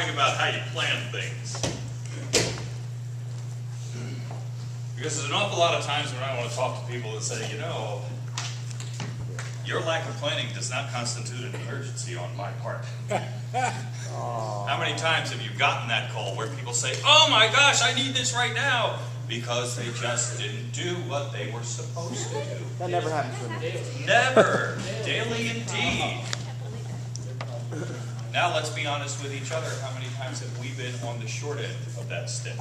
talking about how you plan things. Because there's an awful lot of times when I want to talk to people and say, you know, your lack of planning does not constitute an emergency on my part. How many times have you gotten that call where people say, oh my gosh, I need this right now, because they just didn't do what they were supposed to do. That never happens to me. Never. Daily indeed. Now let's be honest with each other. How many times have we been on the short end of that stick?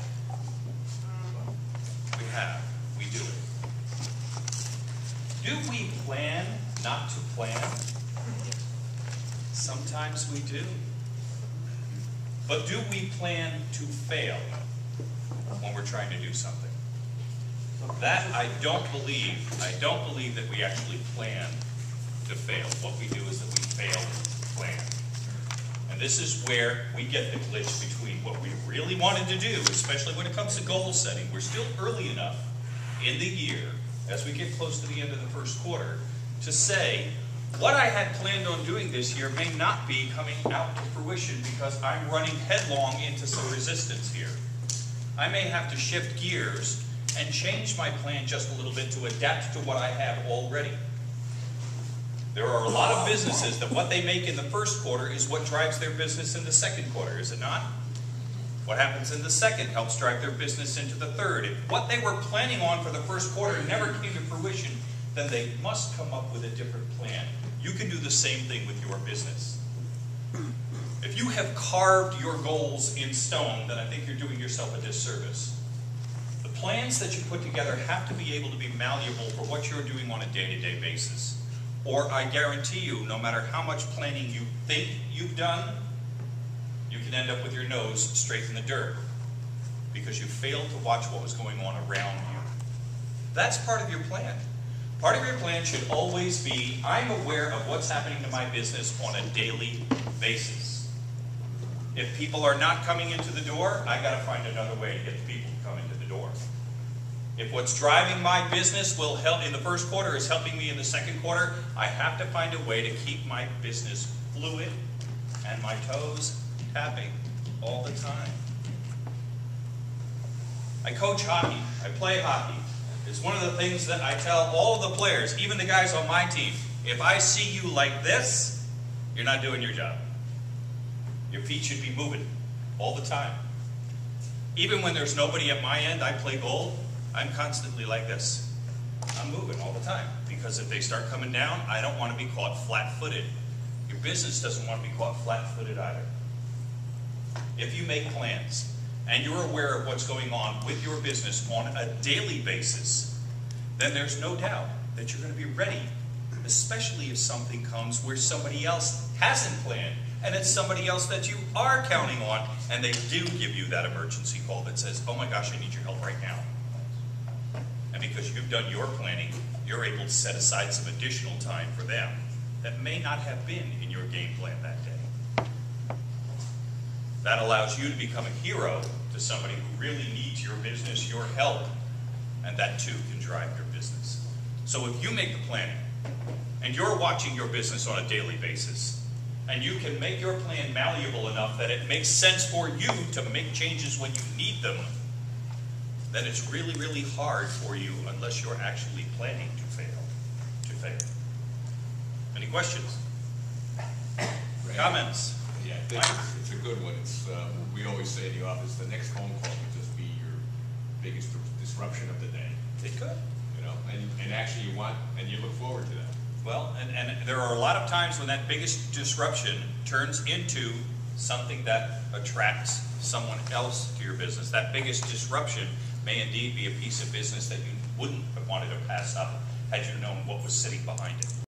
We have. We do it. Do we plan not to plan? Sometimes we do. But do we plan to fail when we're trying to do something? That I don't believe that we actually plan to fail. What we do is that we fail to plan. And this is where we get the glitch between what we really wanted to do, especially when it comes to goal setting. We're still early enough in the year, as we get close to the end of the first quarter, to say, what I had planned on doing this year may not be coming out to fruition because I'm running headlong into some resistance here. I may have to shift gears and change my plan just a little bit to adapt to what I have already. There are a lot of businesses that what they make in the first quarter is what drives their business in the second quarter, is it not? What happens in the second helps drive their business into the third. If what they were planning on for the first quarter never came to fruition, then they must come up with a different plan. You can do the same thing with your business. If you have carved your goals in stone, then I think you're doing yourself a disservice. The plans that you put together have to be able to be malleable for what you're doing on a day-to-day basis. Or I guarantee you, no matter how much planning you think you've done, you can end up with your nose straight in the dirt because you failed to watch what was going on around you. That's part of your plan. Part of your plan should always be, I'm aware of what's happening to my business on a daily basis. If people are not coming into the door, I got to find another way to get the people to come into the door. If what's driving my business will help in the first quarter is helping me in the second quarter, I have to find a way to keep my business fluid and my toes tapping all the time. I coach hockey. I play hockey. It's one of the things that I tell all of the players, even the guys on my team, if I see you like this, you're not doing your job. Your feet should be moving all the time. Even when there's nobody at my end, I play goal, I'm constantly like this. I'm moving all the time because if they start coming down, I don't want to be caught flat-footed. Your business doesn't want to be caught flat-footed either. If you make plans and you're aware of what's going on with your business on a daily basis, then there's no doubt that you're going to be ready, especially if something comes where somebody else hasn't planned and it's somebody else that you are counting on and they do give you that emergency call that says, oh my gosh, I need your help right now. And because you've done your planning, you're able to set aside some additional time for them that may not have been in your game plan that day. That allows you to become a hero to somebody who really needs your business, your help, and that too can drive your business. So if you make the planning, and you're watching your business on a daily basis, and you can make your plan malleable enough that it makes sense for you to make changes when you need them, then it's really, really hard for you unless you're actually planning to fail. Any questions? Right. Comments? Yeah, it's a good one. It's we always say in the office, the next phone call could just be your biggest disruption of the day. It could. You know, and actually you want, and you look forward to that. Well, and there are a lot of times when that biggest disruption turns into something that attracts someone else to your business. That biggest disruption may indeed be a piece of business that you wouldn't have wanted to pass up had you known what was sitting behind it.